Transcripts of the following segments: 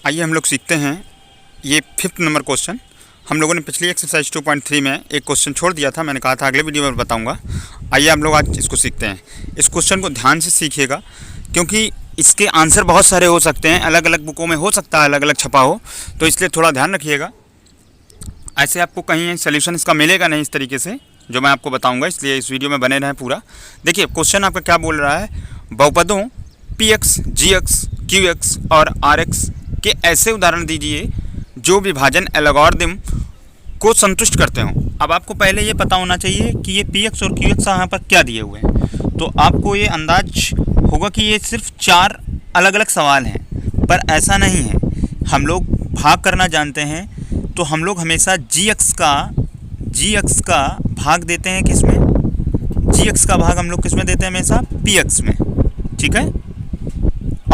आइए हम लोग सीखते हैं ये 5th नंबर क्वेश्चन। हम लोगों ने पिछली एक्सरसाइज 2.3 में एक क्वेश्चन छोड़ दिया था, मैंने कहा था अगले वीडियो में बताऊंगा। आइए हम लोग आज इसको सीखते हैं। इस क्वेश्चन को ध्यान से सीखिएगा क्योंकि इसके आंसर बहुत सारे हो सकते हैं, अलग अलग बुकों में हो सकता है अलग अलग छपा हो, तो इसलिए थोड़ा ध्यान रखिएगा। ऐसे आपको कहीं सोल्यूशन इसका मिलेगा नहीं इस तरीके से जो मैं आपको बताऊँगा, इसलिए इस वीडियो में बने रहें पूरा। देखिए क्वेश्चन आपका क्या बोल रहा है, बहुपदों px, gx, qx और rx के ऐसे उदाहरण दीजिए जो विभाजन एल्गोरिथम को संतुष्ट करते हों। अब आपको पहले ये पता होना चाहिए कि ये px और qx यहाँ पर क्या दिए हुए हैं, तो आपको ये अंदाज होगा कि ये सिर्फ 4 अलग अलग सवाल हैं, पर ऐसा नहीं है। हम लोग भाग करना जानते हैं, तो हम लोग हमेशा gx का भाग देते हैं किसमें, gx का भाग हम लोग किसमें देते हैं, हमेशा px में, ठीक है।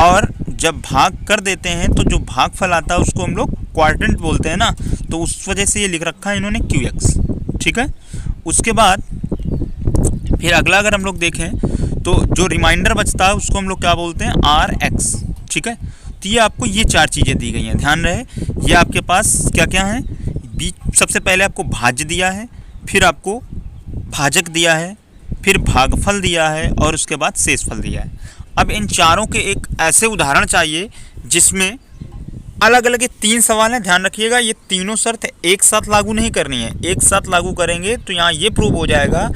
और जब भाग कर देते हैं तो जो भागफल आता है उसको हम लोग क्वाड्रेंट बोलते हैं ना, तो उस वजह से ये लिख रखा है इन्होंने qx, ठीक है। उसके बाद फिर अगला अगर हम लोग देखें तो जो रिमाइंडर बचता है उसको हम लोग क्या बोलते हैं, rx, ठीक है। तो ये आपको ये 4 चीज़ें दी गई हैं, ध्यान रहे। ये आपके पास क्या क्या है, बीच सबसे पहले आपको भाज्य दिया है, फिर आपको भाजक दिया है, फिर भागफल दिया है और उसके बाद शेषफल दिया है। अब इन चारों के एक ऐसे उदाहरण चाहिए जिसमें अलग अलग ये 3 सवाल हैं, ध्यान रखिएगा। ये तीनों शर्त एक साथ लागू नहीं करनी है, एक साथ लागू करेंगे तो यहाँ ये प्रूव हो जाएगा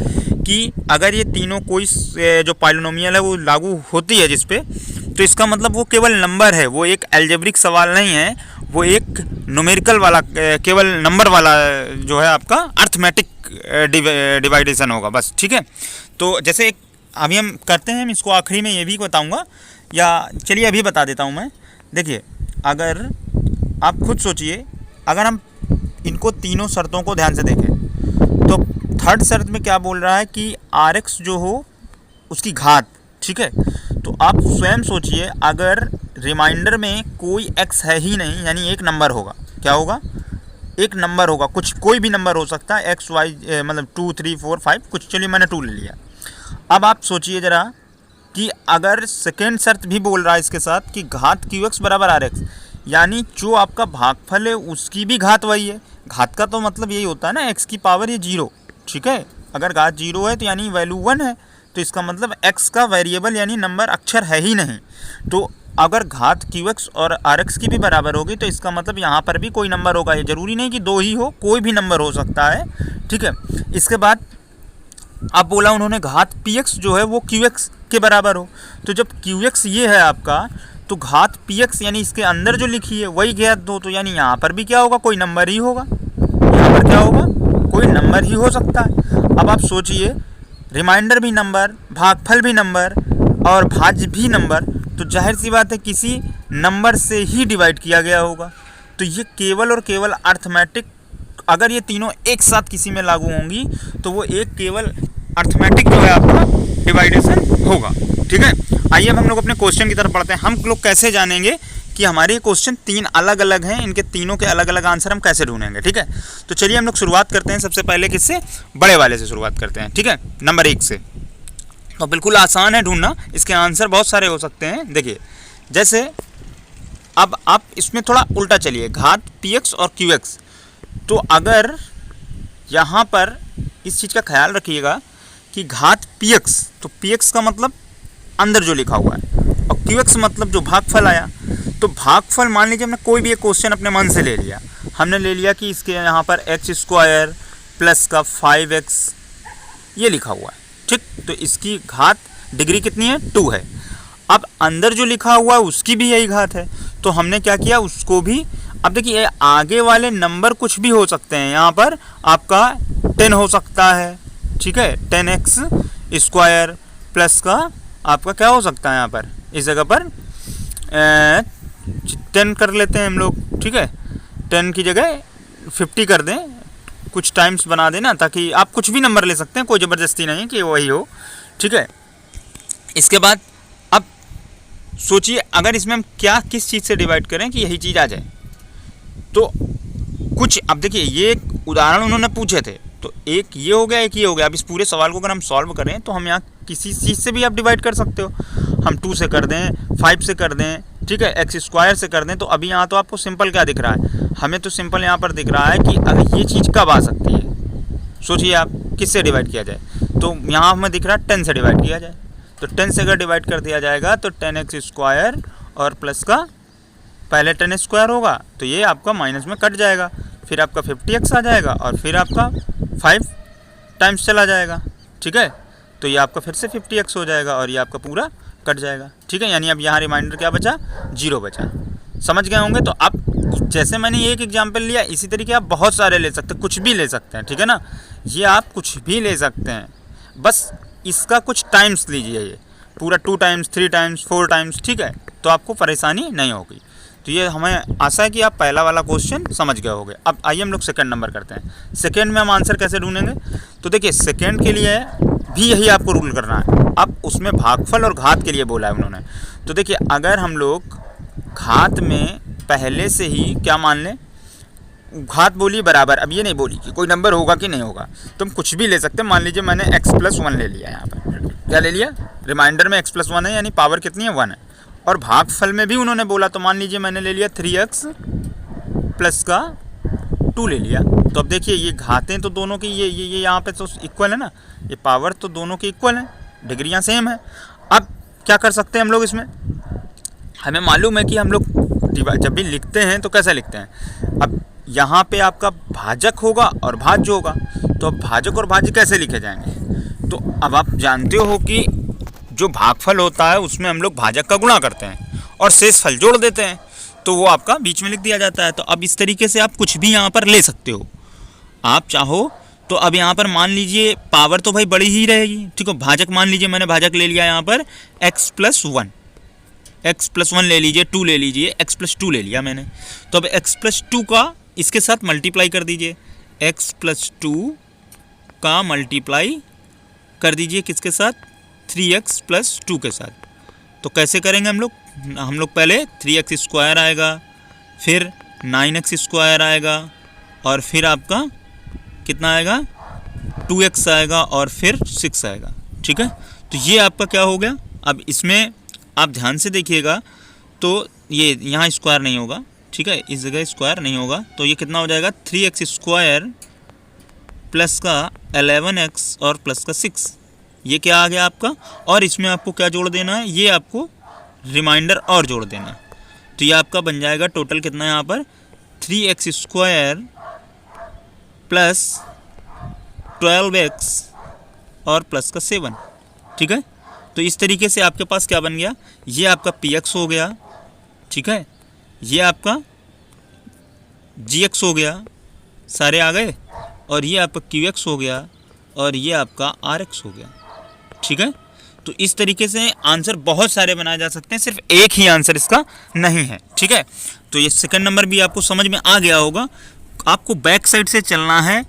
कि अगर ये तीनों कोई जो पॉलिनोमियल है वो लागू होती है जिस पे, तो इसका मतलब वो केवल नंबर है, वो एक अलजेब्रिक सवाल नहीं है, वो एक न्यूमेरिकल वाला केवल नंबर वाला जो है आपका अर्थमेटिक डिवाइडेशन होगा बस, ठीक है। तो जैसे एक अभी हम करते हैं, इसको आखिरी में ये भी बताऊंगा, या चलिए अभी बता देता हूं मैं। देखिए अगर आप खुद सोचिए, अगर हम इनको तीनों शर्तों को ध्यान से देखें तो थर्ड शर्त में क्या बोल रहा है कि rx जो हो उसकी घात, ठीक है। तो आप स्वयं सोचिए, अगर रिमाइंडर में कोई x है ही नहीं, यानी एक नंबर होगा, क्या होगा, एक नंबर होगा, कुछ कोई भी नंबर हो सकता है, x y मतलब 2 3 4 5 कुछ, चलिए मैंने 2 ले लिया। अब आप सोचिए ज़रा कि अगर सेकेंड शर्त भी बोल रहा है इसके साथ कि घात qx बराबर rx, यानी जो आपका भागफल है उसकी भी घात वही है। घात का तो मतलब यही होता है ना, x की पावर ये 0, ठीक है। अगर घात 0 है तो यानी वैल्यू 1 है, तो इसका मतलब x का वेरिएबल यानी नंबर अक्षर है ही नहीं। तो अगर घात qx और rx की भी बराबर होगी तो इसका मतलब यहाँ पर भी कोई नंबर होगा। ये ज़रूरी नहीं कि 2 ही हो, कोई भी नंबर हो सकता है, ठीक है। इसके बाद अब बोला उन्होंने घात px जो है वो qx के बराबर हो, तो जब qx ये है आपका, तो घात px यानी इसके अंदर जो लिखी है वही घात दो, तो यानी यहाँ पर भी क्या होगा, कोई नंबर ही होगा, यहाँ पर क्या होगा, कोई नंबर ही हो सकता है। अब आप सोचिए, रिमाइंडर भी नंबर, भागफल भी नंबर और भाज्य भी नंबर, तो जाहिर सी बात है किसी नंबर से ही डिवाइड किया गया होगा। तो ये केवल और केवल अर्थमेटिक, अगर ये तीनों एक साथ किसी में लागू होंगी तो वो एक केवल अर्थमेटिक जो है आपका डिवाइडेशन होगा, ठीक है। आइए अब हम लोग अपने क्वेश्चन की तरफ पढ़ते हैं। हम लोग कैसे जानेंगे कि हमारे क्वेश्चन 3 अलग अलग हैं, इनके तीनों के अलग अलग आंसर हम कैसे ढूंढेंगे, ठीक है। तो चलिए हम लोग शुरुआत करते हैं, सबसे पहले किससे, बड़े वाले से शुरुआत करते हैं, ठीक है, नंबर 1 से। तो बिल्कुल आसान है ढूंढना, इसके आंसर बहुत सारे हो सकते हैं। देखिए जैसे अब आप इसमें थोड़ा उल्टा चलिए, घात px और qx, तो अगर यहाँ पर इस चीज़ का ख्याल रखिएगा कि घात px, तो px का मतलब अंदर जो लिखा हुआ है, और qx मतलब जो भागफल आया। तो भागफल मान लीजिए हमने कोई भी एक क्वेश्चन अपने मन से ले लिया, हमने ले लिया कि इसके यहाँ पर x² प्लस का 5x ये लिखा हुआ है, ठीक। तो इसकी घात डिग्री कितनी है, 2 है। अब अंदर जो लिखा हुआ है उसकी भी यही घात है, तो हमने क्या किया, उसको भी, अब देखिए आगे वाले नंबर कुछ भी हो सकते हैं, यहाँ पर आपका 10 हो सकता है, ठीक है, 10x² प्लस का आपका क्या हो सकता है, यहाँ पर इस जगह पर 10 कर लेते हैं हम लोग, ठीक है, 10 की जगह 50 कर दें, कुछ टाइम्स बना देना, ताकि आप कुछ भी नंबर ले सकते हैं, कोई ज़बरदस्ती नहीं कि वही हो, ठीक है। इसके बाद अब सोचिए अगर इसमें हम क्या किस चीज़ से डिवाइड करें कि यही चीज़ आ जाए, तो कुछ, अब देखिए ये एक उदाहरण उन्होंने पूछे थे, तो एक ये हो गया, एक ये हो गया। अब इस पूरे सवाल को अगर हम सॉल्व करें तो हम यहाँ किसी चीज़ से भी आप डिवाइड कर सकते हो, हम 2 से कर दें, 5 से कर दें, ठीक है, एक्स स्क्वायर से कर दें तो अभी यहाँ तो आपको सिंपल क्या दिख रहा है, हमें तो सिंपल यहाँ पर दिख रहा है कि अगर ये चीज़ कब आ सकती है, सोचिए आप किससे डिवाइड किया जाए, तो यहाँ हमें दिख रहा है 10 से डिवाइड किया जाए, तो 10 से अगर डिवाइड कर दिया जाएगा तो 10x स्क्वायर और प्लस का पहले 10 स्क्वायर होगा तो ये आपका माइनस में कट जाएगा, फिर आपका 50x आ जाएगा और फिर आपका 5 टाइम्स चला जाएगा। ठीक है, तो ये आपका फिर से 50x हो जाएगा और ये आपका पूरा कट जाएगा। ठीक है, यानी अब यहाँ रिमाइंडर क्या बचा, 0 बचा। समझ गए होंगे। तो अब जैसे मैंने एक एग्जाम्पल लिया इसी तरीके आप बहुत सारे ले सकते हैं, कुछ भी ले सकते हैं। ठीक है ना, ये आप कुछ भी ले सकते हैं, बस इसका कुछ टाइम्स लीजिए, ये पूरा 2 टाइम्स 3 टाइम्स 4 टाइम्स। ठीक है, तो आपको परेशानी नहीं होगी। तो ये हमें आशा है कि आप पहला वाला क्वेश्चन समझ गए होंगे। अब आइए हम लोग सेकंड नंबर करते हैं। सेकंड में हम आंसर कैसे ढूंढेंगे, तो देखिए सेकंड के लिए भी यही आपको रूल करना है। अब उसमें भागफल और घात के लिए बोला है उन्होंने। तो देखिए अगर हम लोग घात में पहले से ही क्या मान लें, घात बोली बराबर, अब ये नहीं बोली कि कोई नंबर होगा कि नहीं होगा, तो हम कुछ भी ले सकते हैं। मान लीजिए मैंने x+1 ले लिया, यहाँ पर क्या ले लिया, रिमाइंडर में x+1 है यानी पावर कितनी है 1 है, और भागफल में भी उन्होंने बोला तो मान लीजिए मैंने ले लिया 3x प्लस का 2 ले लिया। तो अब देखिए ये घातें तो दोनों की ये यहाँ पे तो इक्वल है ना, ये पावर तो दोनों की इक्वल है, डिग्रियाँ सेम है। अब क्या कर सकते हैं हम लोग, इसमें हमें मालूम है कि हम लोग जब भी लिखते हैं तो कैसे लिखते हैं। अब यहाँ पे आपका भाजक होगा और भाज्य होगा, तो अब भाजक और भाज्य कैसे लिखे जाएंगे, तो अब आप जानते हो कि जो भागफल होता है उसमें हम लोग भाजक का गुणा करते हैं और शेषफल जोड़ देते हैं, तो वो आपका बीच में लिख दिया जाता है। तो अब इस तरीके से आप कुछ भी यहाँ पर ले सकते हो, आप चाहो तो। अब यहाँ पर मान लीजिए पावर तो भाई बड़ी ही रहेगी, ठीक है। भाजक मान लीजिए मैंने भाजक ले लिया यहाँ पर x+1 ले लीजिए, 2 ले लीजिए, x+2 ले लिया मैंने। तो अब x+2 का इसके साथ मल्टीप्लाई कर दीजिए, x+2 का मल्टीप्लाई कर दीजिए किसके साथ, 3x+2 के साथ। तो कैसे करेंगे हम लोग पहले 3x स्क्वायर आएगा, फिर 9x स्क्वायर आएगा, और फिर आपका कितना आएगा 2x आएगा, और फिर 6 आएगा। ठीक है, तो ये आपका क्या हो गया। अब इसमें आप ध्यान से देखिएगा तो ये यहाँ स्क्वायर नहीं होगा, ठीक है, इस जगह स्क्वायर नहीं होगा, तो ये कितना हो जाएगा 3x स्क्वायर प्लस का 11x और प्लस का 6, ये क्या आ गया आपका। और इसमें आपको क्या जोड़ देना है, ये आपको रिमाइंडर और जोड़ देना है। तो ये आपका बन जाएगा टोटल कितना यहाँ पर 3x स्क्वायर प्लस 12x और प्लस का 7। ठीक है, तो इस तरीके से आपके पास क्या बन गया, ये आपका px हो गया, ठीक है, ये आपका gx हो गया, सारे आ गए, और ये आपका qx हो गया, और ये आपका rx हो गया। ठीक है, तो इस तरीके से आंसर बहुत सारे बनाए जा सकते हैं, सिर्फ एक ही आंसर इसका नहीं है। ठीक है, तो ये सेकंड नंबर भी आपको समझ में आ गया होगा। आपको बैक साइड से चलना है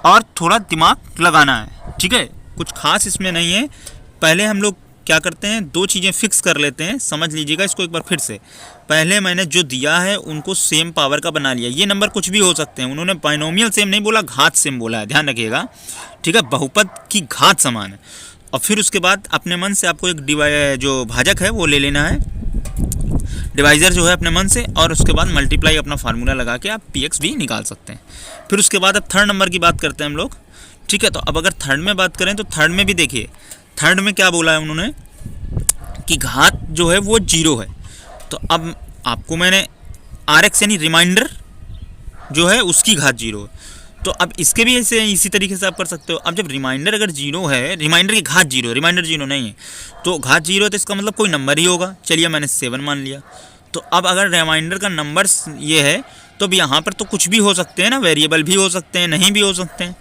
और थोड़ा दिमाग लगाना है। ठीक है, कुछ खास इसमें नहीं है। पहले हम लोग क्या करते हैं, 2 चीज़ें फिक्स कर लेते हैं, समझ लीजिएगा इसको एक बार फिर से। पहले मैंने जो दिया है उनको सेम पावर का बना लिया। ये नंबर कुछ भी हो सकते हैं, उन्होंने बाइनोमियल सेम नहीं बोला, घात सेम बोला है, ध्यान रखिएगा। ठीक है, बहुपद की घात समान है। और फिर उसके बाद अपने मन से आपको एक जो भाजक है वो ले लेना है, डिवाइज़र जो है अपने मन से, और उसके बाद मल्टीप्लाई अपना फार्मूला लगा के आप px भी निकाल सकते हैं। फिर उसके बाद अब थर्ड नंबर की बात करते हैं हम लोग। ठीक है, तो अब अगर थर्ड में बात करें तो थर्ड में भी देखिए, थर्ड में क्या बोला है उन्होंने कि घात जो है वो 0 है। तो अब आपको मैंने rx यानी रिमाइंडर जो है उसकी घात 0 है, तो अब इसके भी ऐसे इसी तरीके से आप कर सकते हो। अब जब रिमाइंडर अगर 0 है, रिमाइंडर की घात 0 है, रिमाइंडर 0 नहीं है, तो घात 0 है तो इसका मतलब कोई नंबर ही होगा। चलिए मैंने 7 मान लिया। तो अब अगर रिमाइंडर का नंबर ये है तो अब यहाँ पर तो कुछ भी हो सकते हैं ना, वेरिएबल भी हो सकते हैं, नहीं भी हो सकते हैं।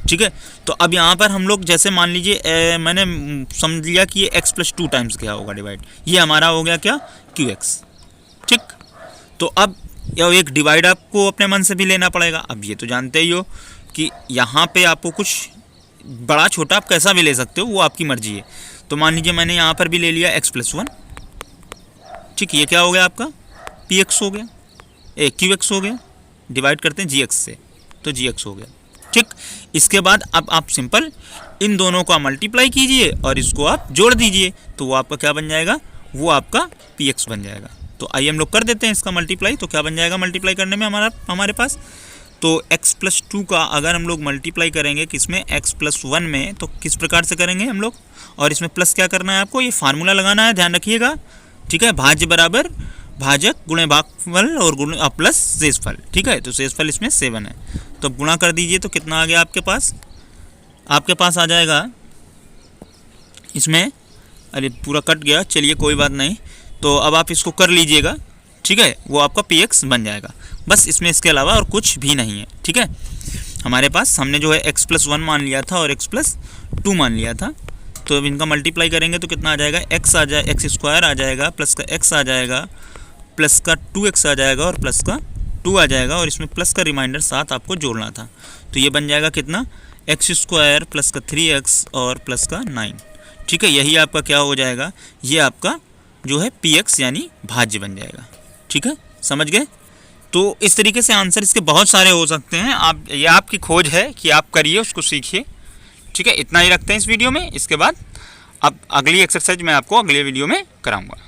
ठीक है, तो अब यहाँ पर हम लोग जैसे मान लीजिए मैंने समझ लिया कि ये x+2 टाइम्स क्या होगा डिवाइड, ये हमारा हो गया क्या qx। ठीक, तो अब एक डिवाइड आपको अपने मन से भी लेना पड़ेगा। अब ये तो जानते ही हो कि यहाँ पे आपको कुछ बड़ा छोटा आप कैसा भी ले सकते हो, वो आपकी मर्जी है। तो मान लीजिए मैंने यहाँ पर भी ले लिया x+1। ठीक, ये क्या हो गया आपका px हो गया, qx हो गया, डिवाइड करते हैं gx से, तो gx हो गया। ठीक, इसके बाद अब आप सिंपल इन दोनों का मल्टीप्लाई कीजिए और इसको आप जोड़ दीजिए, तो वो आपका क्या बन जाएगा, वो आपका px बन जाएगा। तो आइए हम लोग कर देते हैं इसका मल्टीप्लाई। तो क्या बन जाएगा मल्टीप्लाई करने में हमारे पास, तो x+2 का अगर हम लोग मल्टीप्लाई करेंगे किसमें, x+1 में, तो किस प्रकार से करेंगे हम लोग, और इसमें प्लस क्या करना है आपको, ये फार्मूला लगाना है, ध्यान रखिएगा, ठीक है। भाज्य बराबर भाजक गुणे भागफल और गुणे प्लस शेषफल, ठीक है। तो शेषफल इसमें 7 है, तो गुणा कर दीजिए तो कितना आ गया आपके पास आ जाएगा इसमें, अरे पूरा कट गया, चलिए कोई बात नहीं। तो अब आप इसको कर लीजिएगा, ठीक है, वो आपका px बन जाएगा, बस इसमें इसके अलावा और कुछ भी नहीं है, ठीक है। हमारे पास हमने जो है x+1 मान लिया था और x+2 मान लिया था, तो अब इनका मल्टीप्लाई करेंगे तो कितना आ जाएगा, x² आ जाएगा, प्लस का x आ जाएगा, प्लस का 2x आ जाएगा और प्लस का 2 आ जाएगा, और इसमें प्लस का रिमाइंडर 7 आपको जोड़ना था। तो ये बन जाएगा कितना, x² प्लस का 3x और प्लस का 9, ठीक है। यही आपका क्या हो जाएगा, ये आपका जो है px यानी भाज्य बन जाएगा, ठीक है, समझ गए। तो इस तरीके से आंसर इसके बहुत सारे हो सकते हैं, ये आपकी खोज है कि आप करिए, उसको सीखिए, ठीक है। इतना ही रखते हैं इस वीडियो में, इसके बाद अब अगली एक्सरसाइज मैं आपको अगले वीडियो में कराऊंगा।